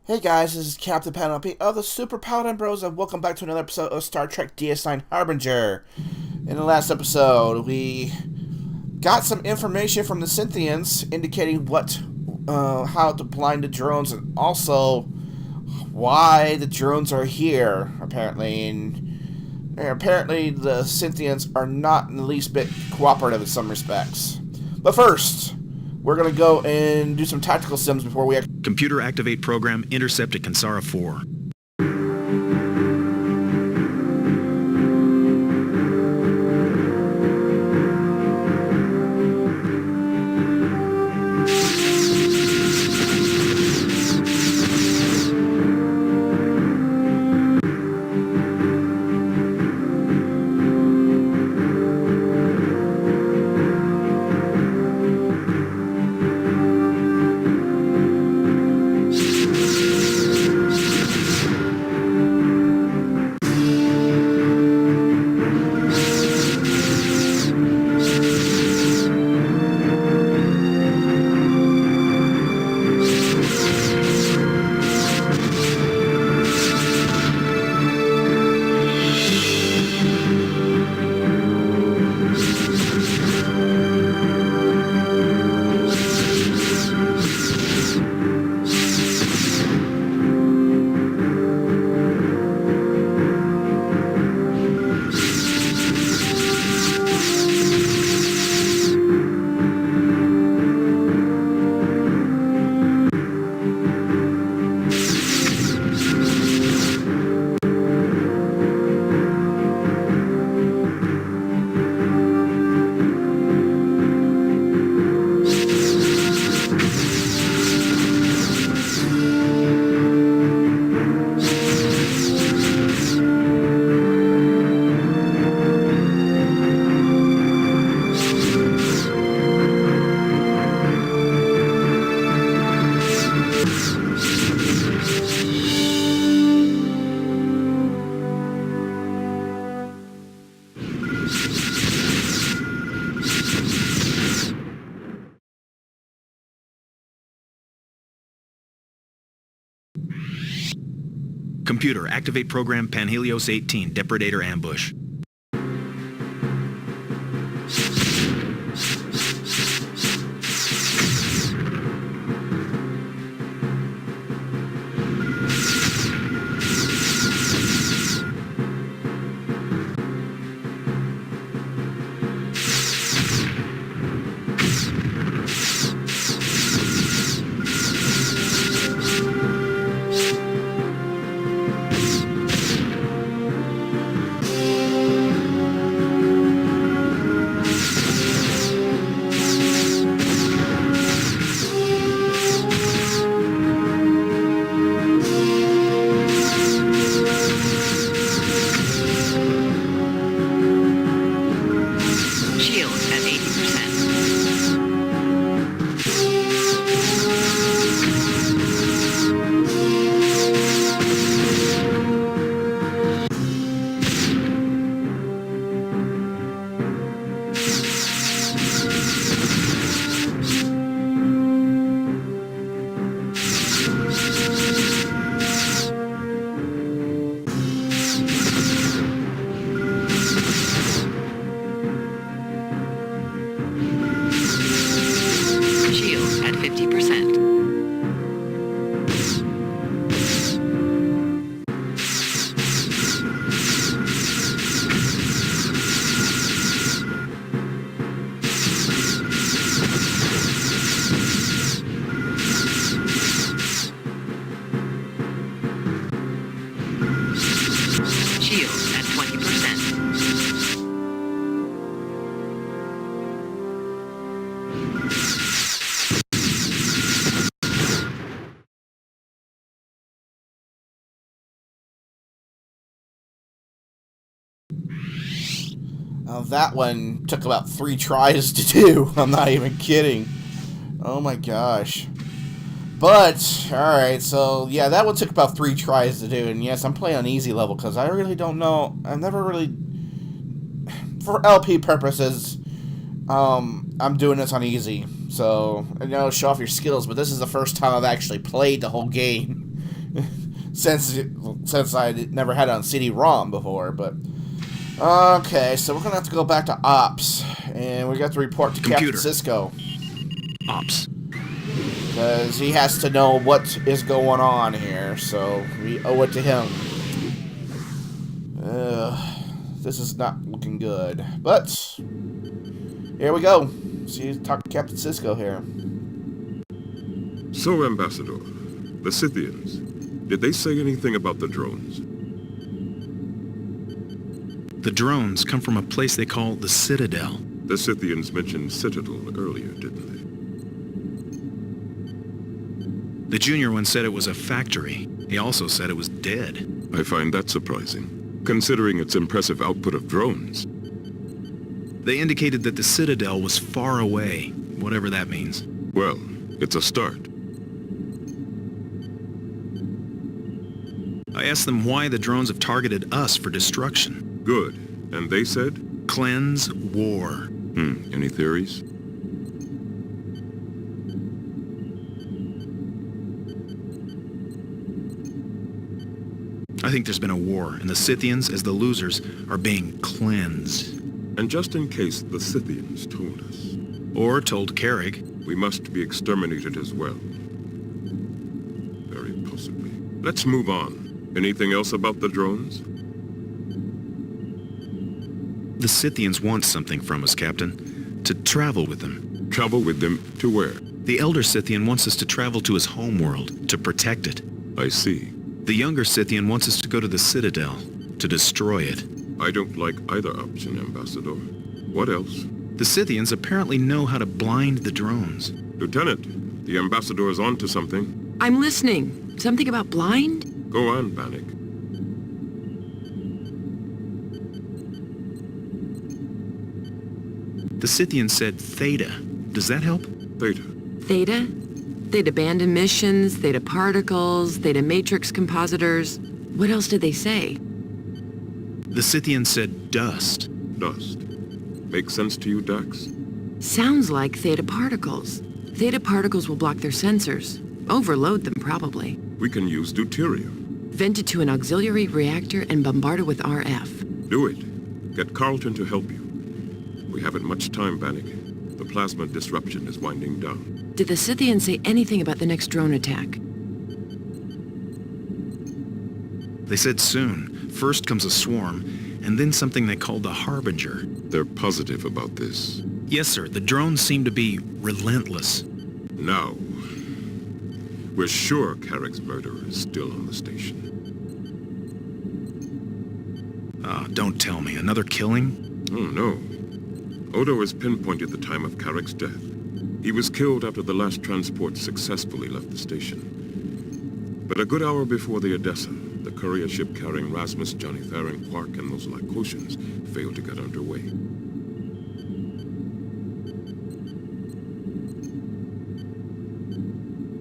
Hey guys, this is Captain Paladin of the Super Paladin Bros, and welcome back to another episode of Star Trek DS9 Harbinger. In the last episode, we got some information from the Synthians indicating how to blind the drones, and also why the drones are here, apparently. And apparently, the Synthians are not in the least bit cooperative in some respects. But first, we're going to go and do some tactical sims before we actually... Computer activate program intercept at Kansara 4. Computer activate program Panhelios 18 Depredator ambush. That one took about 3 tries to do. I'm not even kidding. Oh my gosh. But, alright, so, yeah, that one took about 3 tries to do. And yes, I'm playing on easy level because I really don't know. I've never really... For LP purposes, I'm doing this on easy. So, show off your skills. But this is the first time I've actually played the whole game. since I never had it on CD-ROM before, but... Okay, so we're gonna have to go back to Ops, and we got to report to Captain Sisko. Ops. Because he has to know what is going on here, so we owe it to him. This is not looking good, but here we go. See, talk to Captain Sisko here. So, Ambassador, the Scythians, did they say anything about the drones? The drones come from a place they call the Citadel. The Scythians mentioned Citadel earlier, didn't they? The junior one said it was a factory. He also said it was dead. I find that surprising, considering its impressive output of drones. They indicated that the Citadel was far away, whatever that means. Well, it's a start. I asked them why the drones have targeted us for destruction. Good. And they said? Cleanse war. Any theories? I think there's been a war, and the Scythians, as the losers, are being cleansed. And just in case the Scythians told us. Or told Kerrig. We must be exterminated as well. Very possibly. Let's move on. Anything else about the drones? The Scythians want something from us, Captain. To travel with them. Travel with them to where? The elder Scythian wants us to travel to his homeworld, to protect it. I see. The younger Scythian wants us to go to the Citadel, to destroy it. I don't like either option, Ambassador. What else? The Scythians apparently know how to blind the drones. Lieutenant, the Ambassador is on to something. I'm listening. Something about blind? Go on, Bannik. The Scythian said Theta. Does that help? Theta. Theta? They'd abandon missions, theta particles, theta matrix compositors. What else did they say? The Scythian said dust. Dust. Make sense to you, Dax? Sounds like theta particles. Theta particles will block their sensors. Overload them, probably. We can use deuterium. Vent it to an auxiliary reactor and bombard it with RF. Do it. Get Carlton to help you. We haven't much time, Bannik. The plasma disruption is winding down. Did the Scythians say anything about the next drone attack? They said soon. First comes a swarm, and then something they called the Harbinger. They're positive about this. Yes, sir. The drones seem to be relentless. Now, we're sure Kerrig's murderer is still on the station. Don't tell me. Another killing? Oh, no. Odo has pinpointed the time of Kerrig's death. He was killed after the last transport successfully left the station. But a good hour before the Odessa, the courier ship carrying Rasmus, Johnny Theron, Quark, and those Lykotians failed to get underway.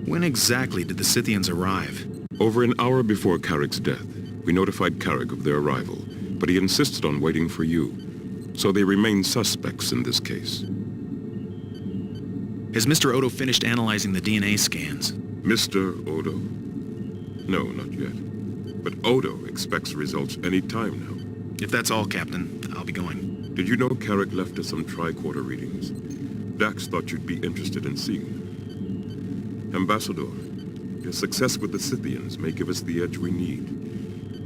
When exactly did the Scythians arrive? Over an hour before Kerrig's death, we notified Kerrig of their arrival, but he insisted on waiting for you. So they remain suspects in this case. Has Mr. Odo finished analyzing the DNA scans? Mr. Odo? No, not yet. But Odo expects results any time now. If that's all, Captain, I'll be going. Did you know Kerrig left us some tricorder readings? Dax thought you'd be interested in seeing them. Ambassador, your success with the Scythians may give us the edge we need.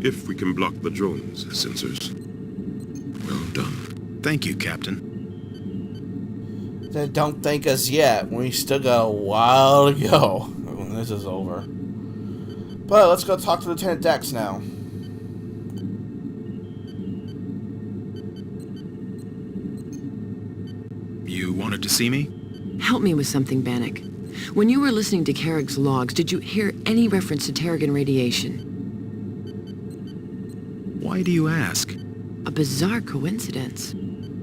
If we can block the drones' sensors. Well done. Thank you, Captain. Then don't thank us yet. We still got a while to go when this is over. But let's go talk to Lieutenant Dax now. You wanted to see me? Help me with something, Bannik. When you were listening to Kerrig's logs, did you hear any reference to Terrigan radiation? Why do you ask? A bizarre coincidence.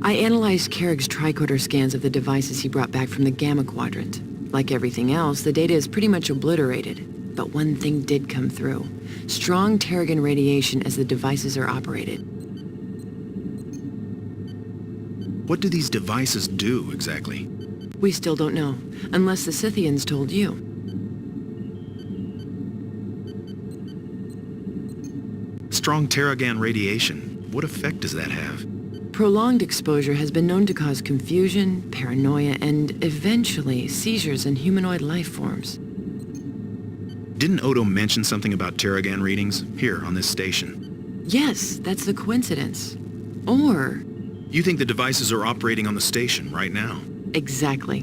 I analyzed Kerrig's tricorder scans of the devices he brought back from the Gamma Quadrant. Like everything else, the data is pretty much obliterated. But one thing did come through. Strong Terrigan radiation as the devices are operated. What do these devices do, exactly? We still don't know, unless the Scythians told you. strong Terrigan radiation. What effect does that have? Prolonged exposure has been known to cause confusion, paranoia, and eventually seizures in humanoid life forms. Didn't Odo mention something about Terrigan readings here on this station? Yes, that's the coincidence. Or... You think the devices are operating on the station right now? Exactly.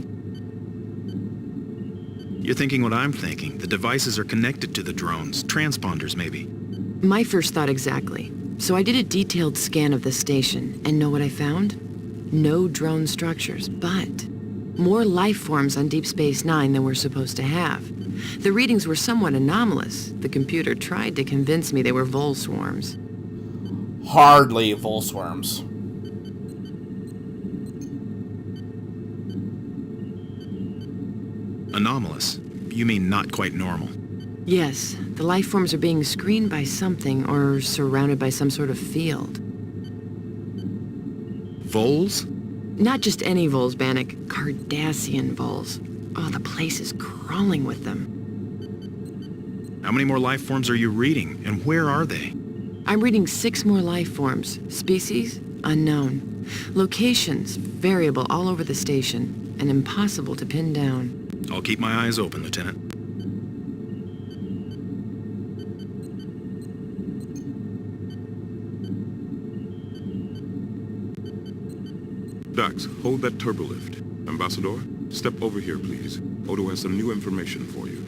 You're thinking what I'm thinking. The devices are connected to the drones, transponders maybe. My first thought exactly. So I did a detailed scan of the station, and know what I found? No drone structures, but more life forms on Deep Space Nine than we're supposed to have. The readings were somewhat anomalous. The computer tried to convince me they were vole swarms. Hardly vole swarms. Anomalous? You mean not quite normal? Yes, the life forms are being screened by something or surrounded by some sort of field. Voles? Not just any voles, Bannik. Cardassian voles. Oh, the place is crawling with them. How many more life forms are you reading, and where are they? I'm reading 6 more life forms. Species? Unknown. Locations? Variable all over the station, and impossible to pin down. I'll keep my eyes open, Lieutenant. Dax, hold that turbolift. Ambassador, step over here, please. Odo has some new information for you.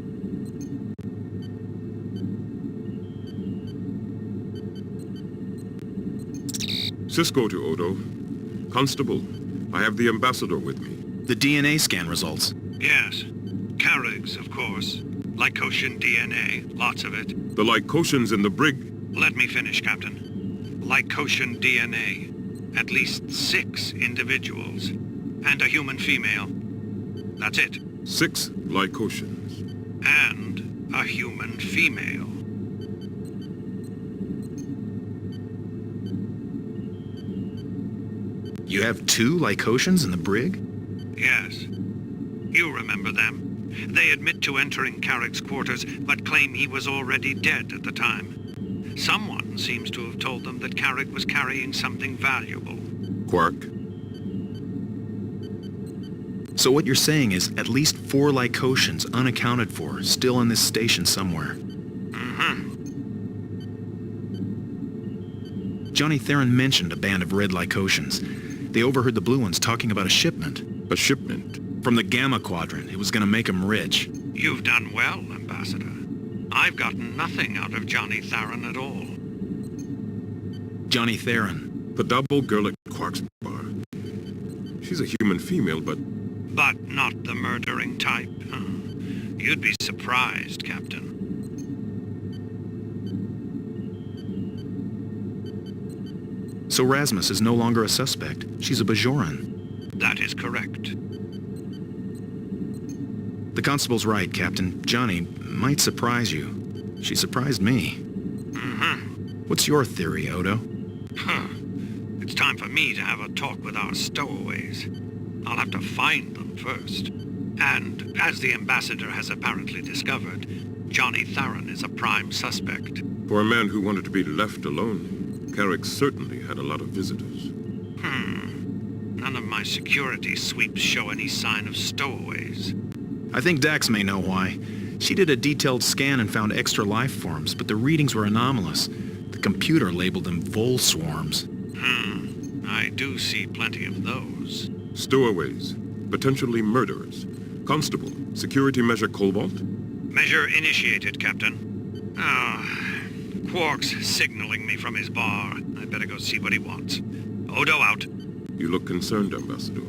Cisco to Odo. Constable, I have the Ambassador with me. The DNA scan results. Yes. Kerrig's, of course. Lykotian DNA, lots of it. The Lykotians in the brig. Let me finish, Captain. Lykotian DNA. At least 6 individuals. And a human female. That's it. 6 Lykotians. And a human female. You have 2 Lykotians in the brig? Yes. You remember them. They admit to entering Kerrig's quarters, but claim he was already dead at the time. Someone seems to have told them that Kerrig was carrying something valuable. Quark. So what you're saying is at least 4 Lykotians unaccounted for, still in this station somewhere. Mm-hmm. Johnny Theron mentioned a band of Red Lykotians. They overheard the Blue Ones talking about a shipment. A shipment. From the Gamma Quadrant. It was gonna make them rich. You've done well, Ambassador. I've gotten nothing out of Johnny Theron at all. Johnny Theron. The double girl at Quark's bar. She's a human female, but... But not the murdering type. Huh? You'd be surprised, Captain. So Rasmus is no longer a suspect. She's a Bajoran. That is correct. The constable's right, Captain. Johnny might surprise you. She surprised me. Mm-hmm. What's your theory, Odo? Huh. It's time for me to have a talk with our stowaways. I'll have to find them first. And, as the Ambassador has apparently discovered, Johnny Theron is a prime suspect. For a man who wanted to be left alone, Kerrig certainly had a lot of visitors. None of my security sweeps show any sign of stowaways. I think Dax may know why. She did a detailed scan and found extra life forms, but the readings were anomalous. The computer labeled them vole swarms. I do see plenty of those. Stowaways. Potentially murderers. Constable, security measure Cobalt? Measure initiated, Captain. Quark's signaling me from his bar. I better go see what he wants. Odo out. You look concerned, Ambassador.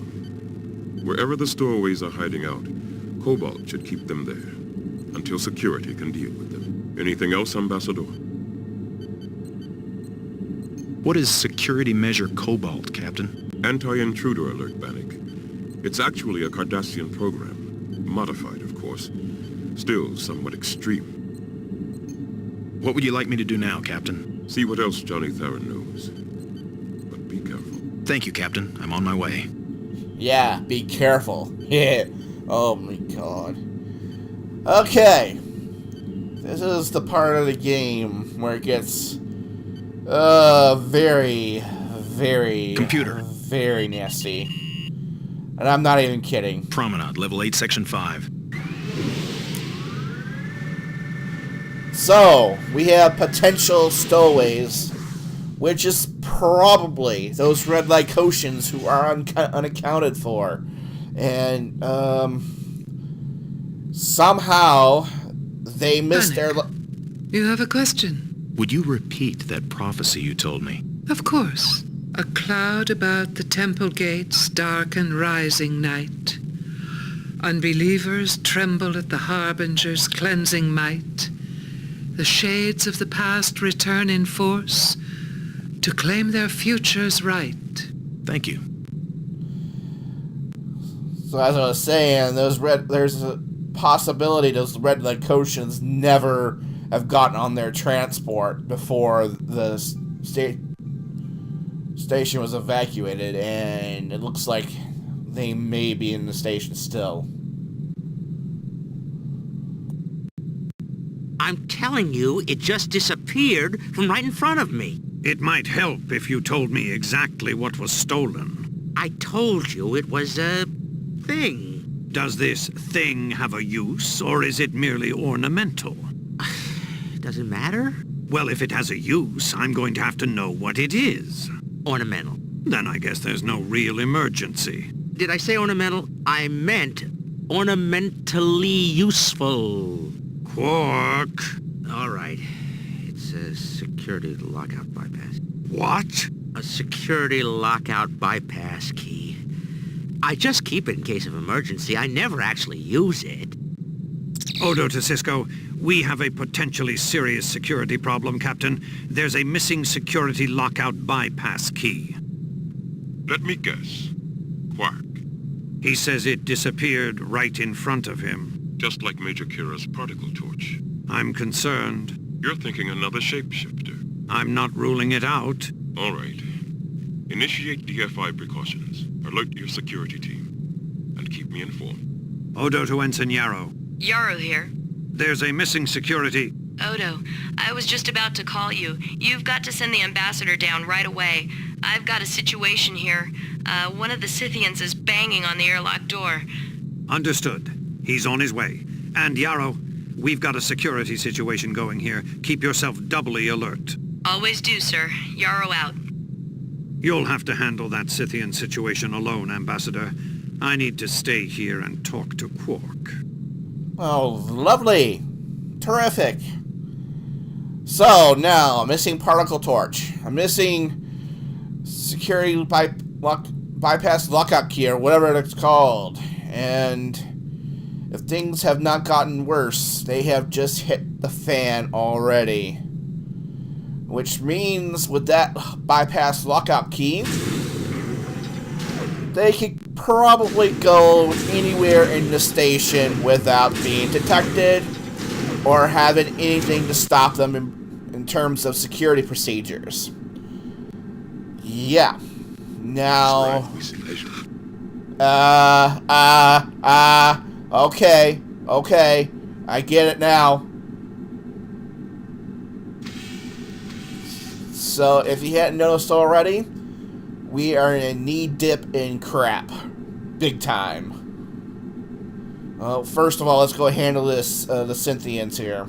Wherever the stowaways are hiding out, Cobalt should keep them there, until security can deal with them. Anything else, Ambassador? What is security measure Cobalt, Captain? Anti-intruder alert, Bannik. It's actually a Cardassian program. Modified, of course. Still somewhat extreme. What would you like me to do now, Captain? See what else Johnny Theron knows. But be careful. Thank you, Captain. I'm on my way. Yeah, be careful. Yeah. Oh my god. Okay. This is the part of the game where it gets Very, very... Computer. Very nasty. And I'm not even kidding. Promenade, level 8, section 5. So, we have potential stowaways, which is probably those Red Lykotians who are unaccounted for. And, somehow, they missed their... You have a question? Would you repeat that prophecy you told me? Of course. A cloud about the temple gates, dark and rising night. Unbelievers tremble at the Harbinger's cleansing might. The shades of the past return in force to claim their future's right. Thank you. So as I was saying, there's a possibility those Red Lykotians never have gotten on their transport before the station was evacuated, and it looks like they may be in the station still. I'm telling you, it just disappeared from right in front of me. It might help if you told me exactly what was stolen. I told you it was a thing. Does this thing have a use, or is it merely ornamental? Does it matter? Well, if it has a use, I'm going to have to know what it is. Ornamental. Then I guess there's no real emergency. Did I say ornamental? I meant ornamentally useful. Quark. All right. It's a security lockout bypass. What? A security lockout bypass key. I just keep it in case of emergency. I never actually use it. Odo to Cisco, we have a potentially serious security problem, Captain. There's a missing security lockout bypass key. Let me guess. Quark. He says it disappeared right in front of him. Just like Major Kira's particle torch. I'm concerned. You're thinking another shapeshifter. I'm not ruling it out. All right. Initiate DFI precautions. Alert your security team. And keep me informed. Odo to Ensign Yarrow. Yarrow here. There's a missing security... Odo, I was just about to call you. You've got to send the ambassador down right away. I've got a situation here. One of the Scythians is banging on the airlock door. Understood. He's on his way. And Yarrow, we've got a security situation going here. Keep yourself doubly alert. Always do, sir. Yarrow out. You'll have to handle that Scythian situation alone, Ambassador. I need to stay here and talk to Quark. Oh, lovely. Terrific. So, now, missing particle torch. I'm missing security bypass lockout key, or whatever it's called. And if things have not gotten worse, they have just hit the fan already. Which means, with that bypass lockout key, they could probably go anywhere in the station without being detected or having anything to stop them in terms of security procedures. Yeah. Now... Okay. I get it now. So, if you hadn't noticed already, we are in a knee-dip in crap. Big time. Well, first of all, let's go handle this, the Scythians here.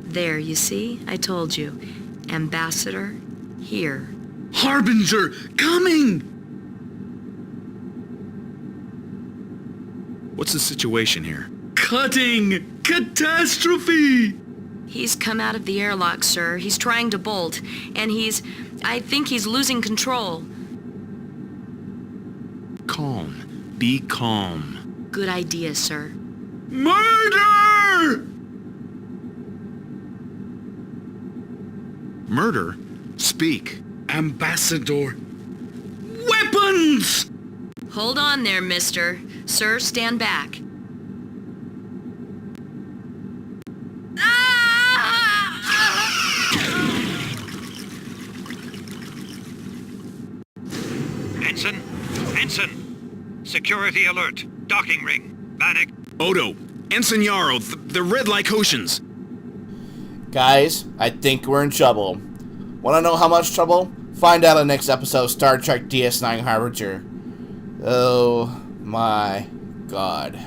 There, you see? I told you. Ambassador, here. Harbinger, coming! What's the situation here? Cutting! Catastrophe! He's come out of the airlock, sir. He's trying to bolt. And I think he's losing control. Calm. Be calm. Good idea, sir. Murder! Murder? Speak. Ambassador. Weapons! Hold on there, mister. Sir, stand back. Ensign! Ensign! Security alert. Docking ring. Bannik. Odo. Ensign Yarrow. The Red Lykotians. Guys, I think we're in trouble. Want to know how much trouble? Find out in the next episode of Star Trek DS9 Harbinger. Oh my god.